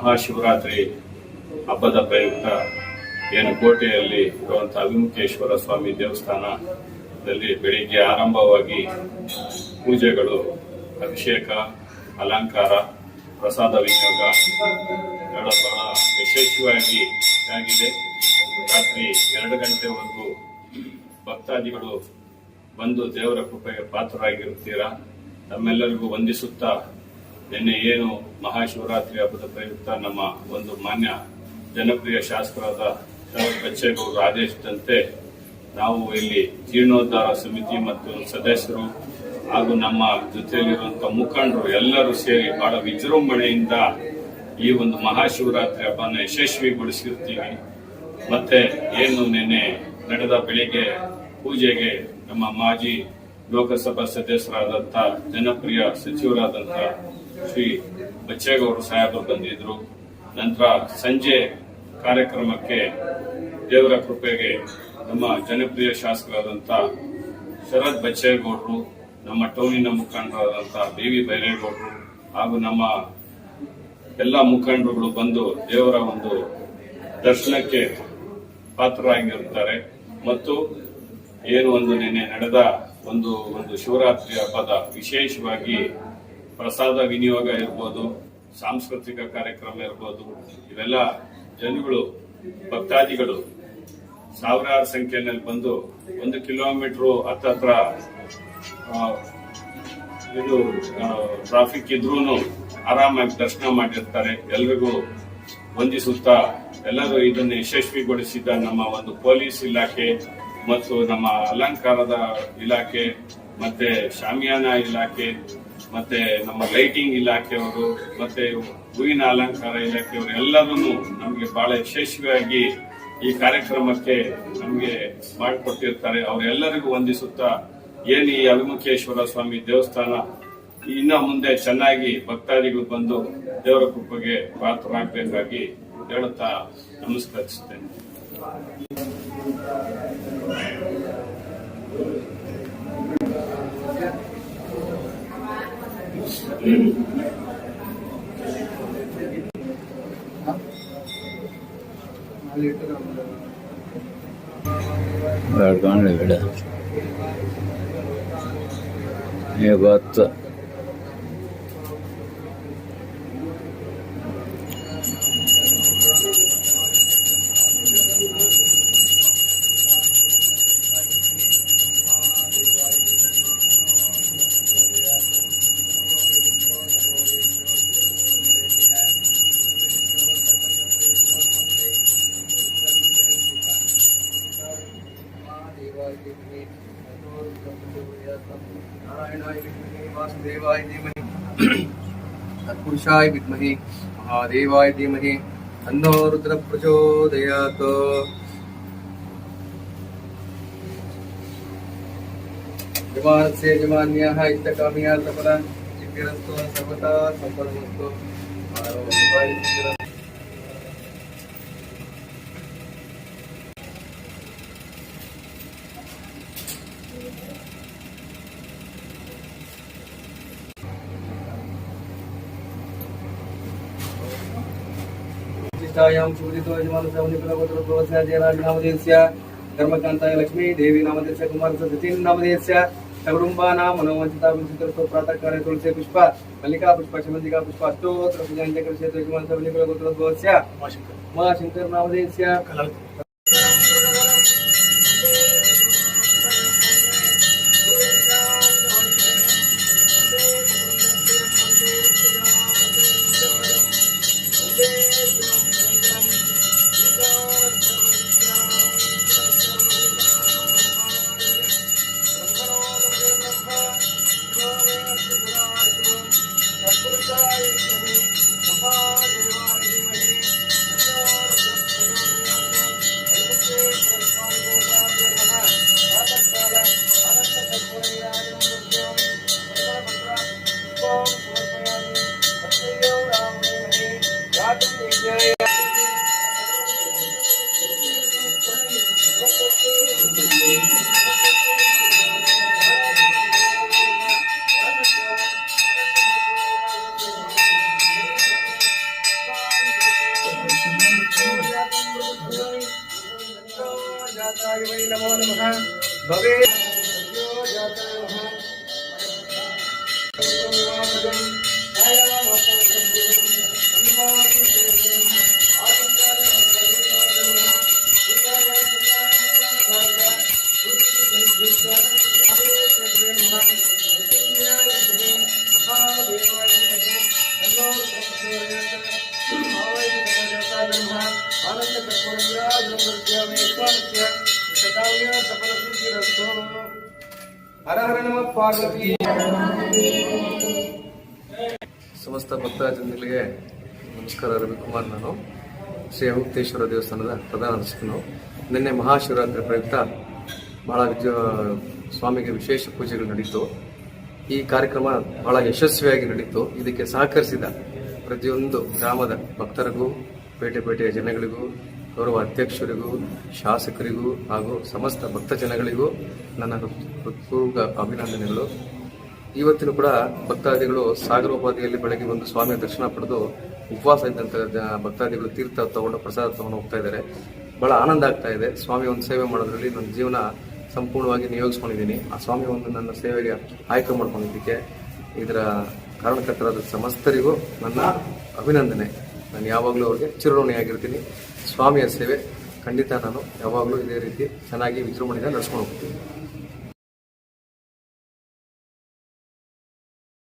ಮಹಾಶಿವರಾತ್ರಿ ಹಬ್ಬದ ಪ್ರಯುಕ್ತ ಏನು ಕೋಟೆಯಲ್ಲಿ ಇರುವಂತಹ ಅಭಿಮುಖೇಶ್ವರ ಸ್ವಾಮಿ ದೇವಸ್ಥಾನದಲ್ಲಿ ಬೆಳಿಗ್ಗೆ ಆರಂಭವಾಗಿ ಪೂಜೆಗಳು, ಅಭಿಷೇಕ, ಅಲಂಕಾರ, ಪ್ರಸಾದ ವಿನಿಯೋಗ ಬಹಳ ಯಶಸ್ವಿಯಾಗಿ ಆಗಿದೆ. ರಾತ್ರಿ 2 ಗಂಟೆವರೆಗೂ ಭಕ್ತಾದಿಗಳು ಬಂದು ದೇವರ ಕೃಪೆಗೆ ಪಾತ್ರರಾಗಿರುತ್ತೀರಾ. ತಮ್ಮೆಲ್ಲರಿಗೂ ವಂದಿಸುತ್ತಾ, ನಿನ್ನೆ ಏನು ಮಹಾಶಿವರಾತ್ರಿ ಹಬ್ಬದ ಪ್ರಯುಕ್ತ ನಮ್ಮ ಒಂದು ಮಾನ್ಯ ಜನಪ್ರಿಯ ಶಾಸಕರಾದ ಶರತ್ ಬಚ್ಚೇಗೌಡರ ಆದೇಶದಂತೆ ನಾವು ಇಲ್ಲಿ ಜೀರ್ಣೋದ್ಧಾರ ಸಮಿತಿ ಮತ್ತು ಸದಸ್ಯರು ಹಾಗೂ ನಮ್ಮ ಜೊತೆಯಲ್ಲಿರುವಂತಹ ಮುಖಂಡರು ಎಲ್ಲರೂ ಸೇರಿ ಬಹಳ ವಿಜೃಂಭಣೆಯಿಂದ ಈ ಒಂದು ಮಹಾಶಿವರಾತ್ರಿ ಹಬ್ಬನ ಯಶಸ್ವಿಗೊಳಿಸಿರ್ತೀವಿ. ಮತ್ತೆ ಏನು ನಿನ್ನೆ ನಡೆದ ಬೆಳಿಗ್ಗೆ ಪೂಜೆಗೆ ನಮ್ಮ ಮಾಜಿ ಲೋಕಸಭಾ ಸದಸ್ಯರಾದಂಥ ಜನಪ್ರಿಯ ಸಚಿವರಾದಂಥ ಶ್ರೀ ಬಚ್ಚೇಗೌಡರು ಸಾಹೇಬರು ಬಂದಿದ್ರು. ನಂತರ ಸಂಜೆ ಕಾರ್ಯಕ್ರಮಕ್ಕೆ ದೇವರ ಕೃಪೆಗೆ ನಮ್ಮ ಜನಪ್ರಿಯ ಶಾಸಕರಾದಂಥ ಶರತ್ ಬಚ್ಚೇಗೌಡರು, ನಮ್ಮ ಟೌನಿನ ಮುಖಂಡರಾದಂಥ ಬಿ ಬೈರೇಗೌಡರು ಹಾಗೂ ನಮ್ಮ ಎಲ್ಲ ಮುಖಂಡರುಗಳು ಬಂದು ದೇವರ ಒಂದು ದರ್ಶನಕ್ಕೆ ಪಾತ್ರರಾಗಿರುತ್ತಾರೆ. ಮತ್ತು ಏನು ಒಂದು ನಿನ್ನೆ ನಡೆದ ಒಂದು ಶಿವರಾತ್ರಿ ಹಬ್ಬದ ವಿಶೇಷವಾಗಿ ಪ್ರಸಾದ ವಿನಿಯೋಗ ಇರ್ಬೋದು, ಸಾಂಸ್ಕೃತಿಕ ಕಾರ್ಯಕ್ರಮ ಇರ್ಬೋದು, ಇವೆಲ್ಲ ಜನಗಳು ಭಕ್ತಾದಿಗಳು ಸಾವಿರಾರು ಸಂಖ್ಯೆಯಲ್ಲಿ ಬಂದು 1 ಕಿಲೋಮೀಟರ್ ಹತ್ತತ್ರ ಇದು ಟ್ರಾಫಿಕ್ ಇದ್ರೂ ಆರಾಮಾಗಿ ದರ್ಶನ ಮಾಡಿರ್ತಾರೆ. ಎಲ್ರಿಗೂ ವಂದಿಸುತ್ತಾ, ಎಲ್ಲರೂ ಇದನ್ನು ಯಶಸ್ವಿಗೊಳಿಸಿದ ನಮ್ಮ ಒಂದು ಪೊಲೀಸ್ ಇಲಾಖೆ ಮತ್ತು ನಮ್ಮ ಅಲಂಕಾರದ ಇಲಾಖೆ ಮತ್ತೆ ಶಾಮಿಯಾನ ಇಲಾಖೆ ಮತ್ತೆ ನಮ್ಮ ಲೈಟಿಂಗ್ ಇಲಾಖೆಯವರು ಮತ್ತೆ ಹೂವಿನ ಅಲಂಕಾರ ಇಲಾಖೆಯವರು ಎಲ್ಲರೂ ನಮಗೆ ಬಹಳ ಯಶಸ್ವಿಯಾಗಿ ಈ ಕಾರ್ಯಕ್ರಮಕ್ಕೆ ನಮಗೆ ಮಾಡಿಕೊಟ್ಟಿರ್ತಾರೆ. ಅವರೆಲ್ಲರಿಗೂ ವಂದಿಸುತ್ತಾ, ಏನು ಈ ಅಭಿಮುಖೇಶ್ವರ ಸ್ವಾಮಿ ದೇವಸ್ಥಾನ ಇನ್ನ ಮುಂದೆ ಚೆನ್ನಾಗಿ ಭಕ್ತಾದಿಗಳು ಬಂದು ದೇವರ ಕೃಪೆಗೆ ಪಾತ್ರರಾಗಬೇಕಾಗಿ ಹೇಳುತ್ತಾ ನಮಸ್ಕರಿಸುತ್ತೇನೆ. ये बात नारायणाय विद्महे वासुदेवाय धीमहि तत्पुरुषाय विद्महे महादेवाय धीमहि तन्नो रुद्र प्रचोदयात्। यजमानस्य यजमान्याः इष्टकाम्यार्थफला सिद्धिरस्तु सर्वथा सम्पन्नमस्तु। प्रतिष्ठायां शोधितो यजमानस्य मुनिकुलगोत्रप्रवस्य जयराजनामधेयस्य कर्मकान्ताय लक्ष्मी देवी नामधेयस्य कुमारस्य सचिन् नामधेयस्य सकुटुम्बानां मनोवाञ्छिताभिषिक्तस्तु प्रातःकाले तुलसी पुष्प मल्लिका पुष्प शमन्तिका पुष्प अष्टोत्तर पूजाञ्च करिष्यते यजमानस्य मुनिकुलगोत्रप्रवस्य उमाशङ्कर नामधेयस्य Jaya नमो नमः भवे सद्यो जाताय नमः हर हर नमः पार्वती ಸಮಸ್ತ ಭಕ್ತರಾಜನಿಗೆ ನಮಸ್ಕಾರ. ರವಿಕುಮಾರ್, ನಾನು ಶ್ರೀ ಅಮುಕ್ತೇಶ್ವರ ದೇವಸ್ಥಾನದ ಪ್ರಧಾನ ಅರ್ಚಕನು. ನಿನ್ನೆ ಮಹಾಶಿವರಾತ್ರಿ ಪ್ರಯುಕ್ತ ಬಹಳ ಸ್ವಾಮಿಗೆ ವಿಶೇಷ ಪೂಜೆಗಳು ನಡೀತು. ಈ ಕಾರ್ಯಕ್ರಮ ಬಹಳ ಯಶಸ್ವಿಯಾಗಿ ನಡೀತು. ಇದಕ್ಕೆ ಸಹಕರಿಸಿದ ಪ್ರತಿಯೊಂದು ಗ್ರಾಮದ ಭಕ್ತರಿಗೂ, ಪೇಟೆಯ ಜನಗಳಿಗೂ, ಗೌರವ ಅಧ್ಯಕ್ಷರಿಗೂ, ಶಾಸಕರಿಗೂ ಹಾಗೂ ಸಮಸ್ತ ಭಕ್ತ ಜನಗಳಿಗೂ ನನ್ನ ಹೃತ್ಪೂರ್ವಕ ಅಭಿನಂದನೆಗಳು. ಇವತ್ತಿನ ಕೂಡ ಭಕ್ತಾದಿಗಳು ಸಾಗರೋಪಾದಿಯಲ್ಲಿ ಬೆಳಗ್ಗೆ ಒಂದು ಸ್ವಾಮಿಯ ದರ್ಶನ ಪಡೆದು ಉಪವಾಸ ಇದ್ದಂಥ ಭಕ್ತಾದಿಗಳು ತೀರ್ಥ ತಗೊಂಡು ಪ್ರಸಾದ ತಗೊಂಡು ಹೋಗ್ತಾ ಇದ್ದಾರೆ. ಬಹಳ ಆನಂದ ಆಗ್ತಾ ಇದೆ. ಸ್ವಾಮಿ ಒಂದು ಸೇವೆ ಮಾಡೋದ್ರಲ್ಲಿ ನನ್ನ ಜೀವನ ಸಂಪೂರ್ಣವಾಗಿ ನಿಯೋಗಿಸ್ಕೊಂಡಿದ್ದೀನಿ. ಆ ಸ್ವಾಮಿ ಒಂದು ನನ್ನ ಸೇವೆಗೆ ಆಯ್ಕೆ ಮಾಡ್ಕೊಂಡಿದ್ದಕ್ಕೆ ಇದರ ಕಾರಣಕರ್ತರಾದ ಸಮಸ್ತರಿಗೂ ನನ್ನ ಅಭಿನಂದನೆ. ನಾನು ಯಾವಾಗಲೂ ಅವ್ರಿಗೆ ಚಿರಋಣಿಯಾಗಿರ್ತೀನಿ. ಸ್ವಾಮಿಯ ಸೇವೆ ಖಂಡಿತ ನಾನು ಯಾವಾಗಲೂ ಇದೇ ರೀತಿ ಚೆನ್ನಾಗಿ ವಿಜೃಂಭಣೆಯಿಂದ ನಡೆಸ್ಕೊಂಡು ಹೋಗ್ತೀನಿ.